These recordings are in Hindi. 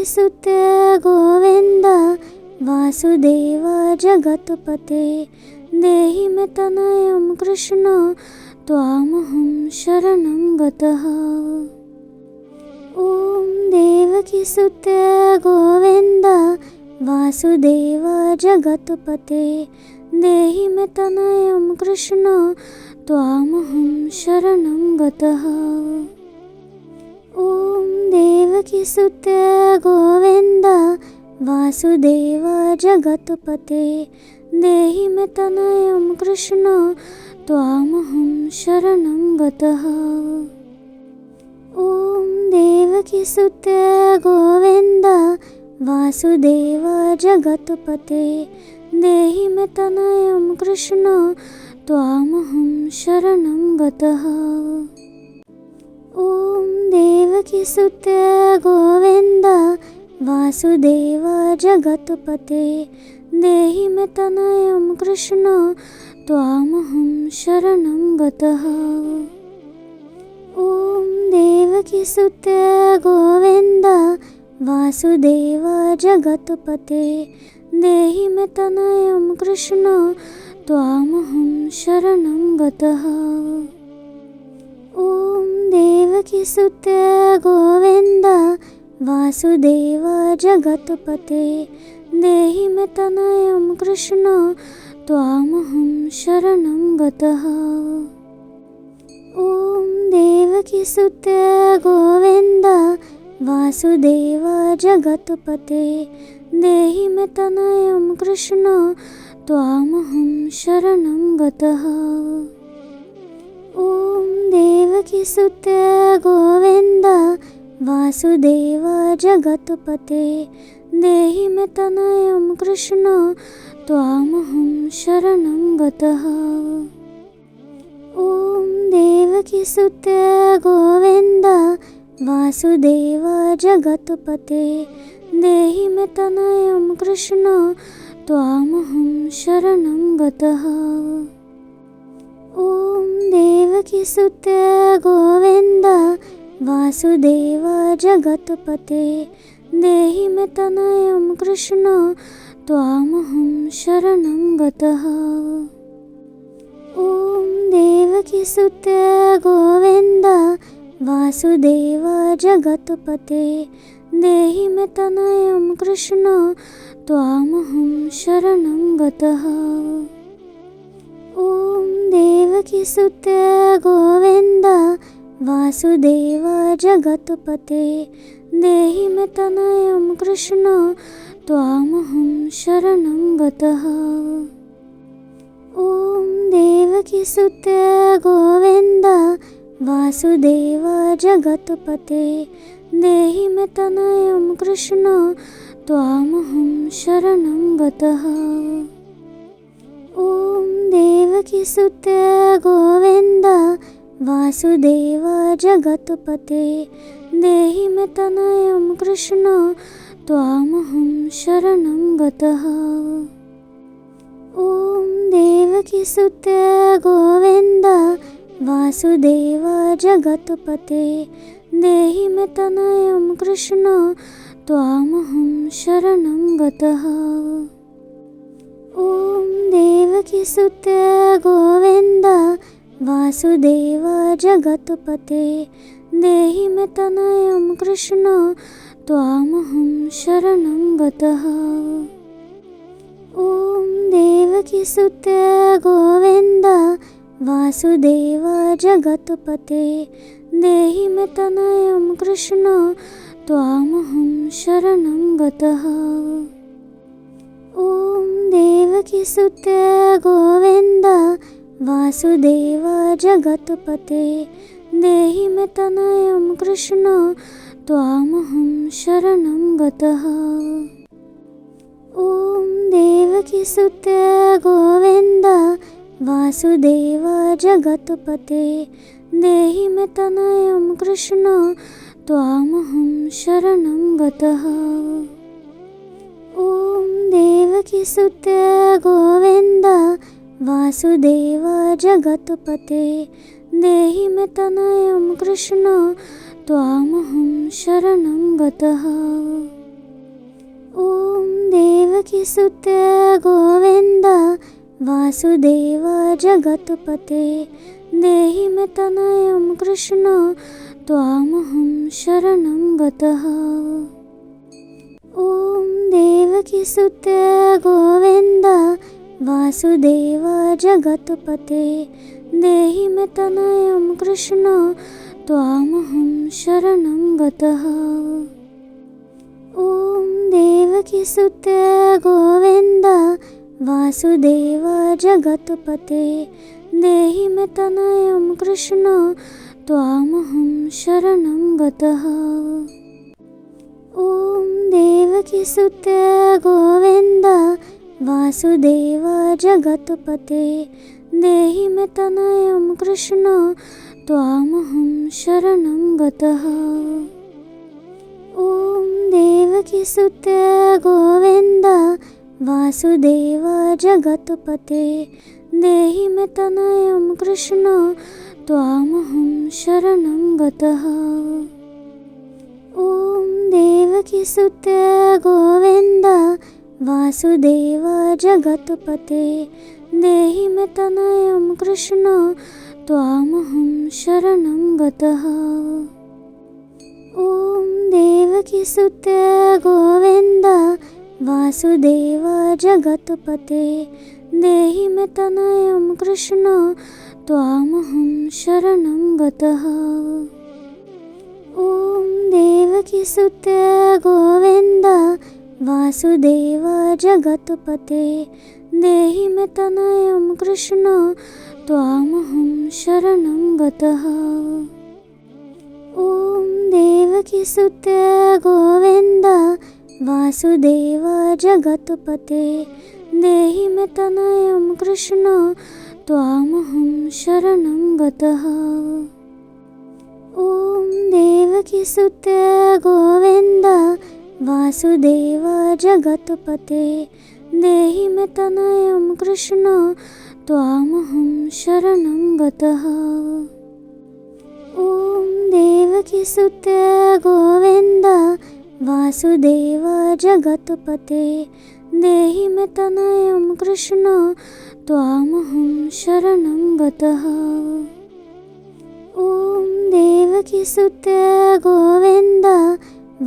देवकीसुते गोविन्द वासुदेव जगत्पते देहि मे तनयं कृष्ण त्वामहं शरणं गतः। ॐ देवकीसुते गोविन्द वासुदेव जगत्पते देहि मे तनयं कृष्ण त्वामहं शरणं गतः। ॐ देवकीसुते गोविन्द वासुदेव जगत्पते देहि मे तनयं कृष्ण त्वामहं शरणं गतः। ॐ देवकीसुते गोविन्द वासुदेव जगत्पते देहि मे तनयं कृष्ण त्वामहं शरणं गतः। ॐ देवकीसुते गोविन्द वासुदेव जगत्पते देहि मे तनयं कृष्ण त्वामहं शरणं गतः। ॐ देवकीसुते गोविन्द वासुदेव जगत्पते देहि मे तनयं कृष्ण त्वामहं शरणं गतः। ॐ देवकीसुते गोविन्द वासुदेव जगत्पते देहि मे तनयं कृष्ण त्वामहं शरणं गतः। ॐ देवकीसुते गोविन्द वासुदेव जगत्पते देहि मे तनयं कृष्ण त्वामहं शरणं गतः। ॐ देवकीसुते गोविन्द वासुदेव जगत्पते देहि मे तनयं कृष्ण त्वामहं शरणं गतः। ॐ देवकीसुते गोविन्द वासुदेव जगत्पते देहि मे तनयं कृष्ण त्वामहं शरणं गतः। ॐ देवकीसुते गोविन्द वासुदेव जगत्पते देहि मे तनयं कृष्ण त्वामहं शरणं गतः। ॐ देवकीसुते गोविन्द वासुदेव जगत्पते देहि मे तनयं कृष्ण त्वामहं शरणं गतः। ॐ देवकीसुते गोविन्द वासुदेव जगत्पते देहि मे तनयं कृष्ण त्वामहं शरणं गतः। ॐ देवकीसुते गोविन्द वासुदेव जगत्पते देहि मे तनयं कृष्ण त्वामहं शरणं गतः। ॐ देवकीसुते गोविन्द वासुदेव जगत्पते देहि मे तनयं कृष्ण त्वामहं शरणं गतः। ॐ देवकीसुते गोविन्द वासुदेव जगत्पते देहि मे तनयं कृष्ण त्वामहं शरणं गतः। ॐ देवकीसुते गोविन्द वासुदेव जगत्पते देहि मे तनयं कृष्ण त्वामहं शरणं गतः। ॐ देवकीसुते गोविन्द वासुदेव जगत्पते देहि मे तनयं कृष्ण त्वामहं शरणं गतः। ॐ देवकीसुते गोविन्द वासुदेव जगत्पते देहि मे तनयं कृष्ण त्वामहं शरणं गतः। ॐ देवकीसुते गोविन्द वासुदेव जगत्पते देहि मे तनयं कृष्ण त्वामहं शरणं गतः। ॐ देवकीसुते गोविन्द वासुदेव जगत्पते देहि मे तनयं कृष्ण त्वामहं शरणं गतः। ॐ देवकीसुत गोविन्द वासुदेव जगत्पते देहि मे तनयं कृष्ण त्वामहं शरणं गतः। ॐ देवकीसुत गोविन्द वासुदेव जगत्पते देहि मे तनयं कृष्ण त्वामहं शरणं गतः। ॐ देवकीसुत गोविन्द वासुदेव जगत्पते देहि मे तनयं कृष्ण त्वामहं शरणं गतः। ॐ देवकीसुत गोविन्द वासुदेव जगत्पते देहि मे तनयं कृष्ण त्वामहं शरणं गतः। ॐ देवकीसुत गोविन्द वासुदेव जगत्पते देहि मे तनयं कृष्ण त्वामहं शरणं गतः। ॐ देवकीसुत गोविन्द वासुदेव जगत्पते देहि मे तनयं कृष्ण त्वामहं शरणं गतः। ॐ देवकीसुत गोविन्द वासुदेव जगत्पते देहि मे तनयं कृष्ण त्वामहं शरणं गतः। ॐ देवकीसुत गोविन्द वासुदेव जगत्पते देहि मे तनयं कृष्ण त्वामहं शरणं गतः। ॐ देवकीसुत गोविन्द वासुदेव जगत्पते देहि मे तनयं कृष्ण त्वामहं शरणं गतः। ॐ देवकीसुत गोविन्द वासुदेव जगत्पते देहि मे तनयं कृष्ण त्वामहं शरणं गतः। ॐ देवकीसुत गोविन्द वासुदेव जगत्पते देहि मे तनयं कृष्ण त्वामहं शरणं गतः। ॐ देवकीसुत गोविन्द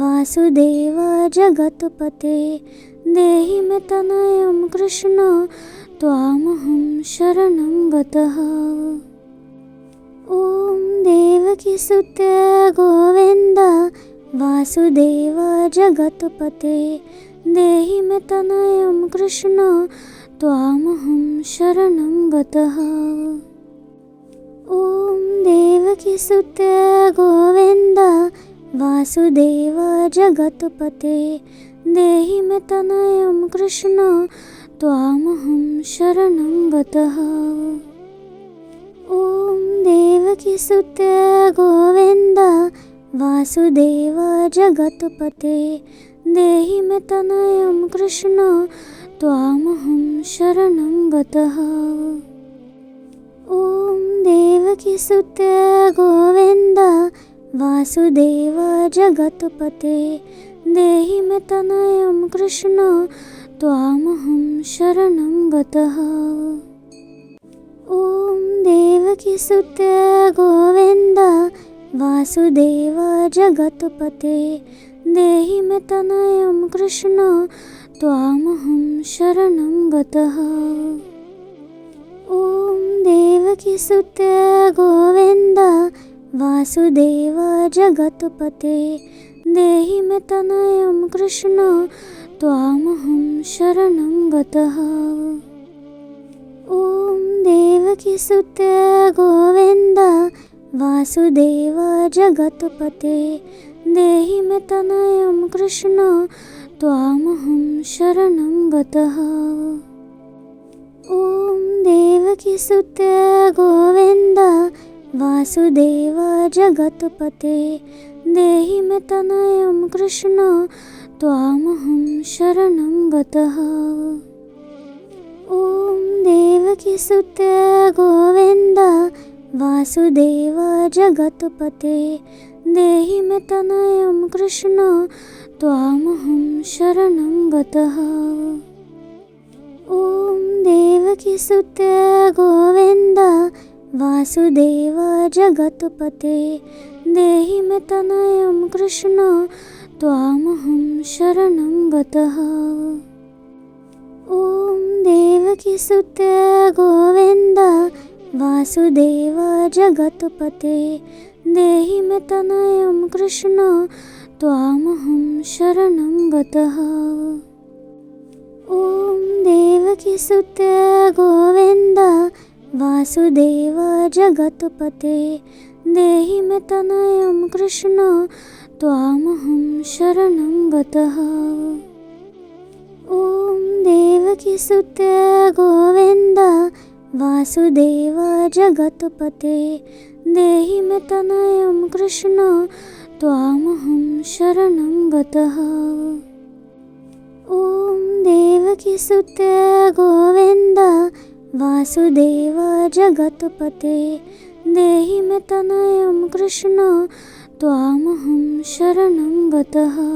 वासुदेव जगत्पते देहि मे तनयं कृष्ण त्वामहं शरणं गतः। ॐ देवकीसुत गोविन्द वासुदेव जगत्पते देहि मे तनयं कृष्ण त्वामहं शरणं गतः। ॐ देवकीसुत गोविन्द वासुदेव जगत्पते देहि मे तनयं कृष्ण त्वामहं शरणं गतः। ॐ देवकीसुत गोविन्द वासुदेव जगत्पते देहि मे तनयं कृष्ण त्वामहं शरणं गतः। ॐ देवकीसुत गोविन्द वासुदेव जगत्पते देहि मे तनयं कृष्ण त्वामहं शरणं गतः। ॐ देवकीसुत गोविन्द वासुदेव जगत्पते देहि मे तनयं कृष्ण त्वामहं शरणं गतः। ॐ देवकीसुत गोविन्द वासुदेव जगत्पते देहि मे तनयं कृष्ण त्वामहं शरणं गतः। ॐ देवकीसुत गोविन्द वासुदेव जगत्पते देहि मे तनयं कृष्ण त्वामहं शरणं गतः। ॐ देवकीसुत गोविन्द वासुदेव जगत्पते देहि मे तनयं कृष्ण त्वामहं शरणं गतः। ॐ देवकीसुत गोविन्द वासुदेव जगत्पते देहि मे तनयं कृष्ण त्वामहं शरणं गतः। ॐ देवकीसुत गोविन्द वासुदेव जगत्पते देहि मे तनयं कृष्ण त्वामहं शरणं गतः। ॐ देवकीसुत गोविन्द वासुदेव जगत्पते देहि मे तनयं कृष्ण त्वामहं शरणं गतः। ॐ देवकीसुत गोविन्द वासुदेव जगत्पते देहि मे तनयं कृष्ण त्वामहं शरणं गतः। ॐ देवकीसुत गोविन्द वासुदेव जगत्पते देहि मे तनयं कृष्ण त्वामहं शरणं गतः। ॐ देवकीसुत गोविन्द वासुदेव जगत्पते देहि मे तनयं कृष्ण त्वामहं शरणं गतः।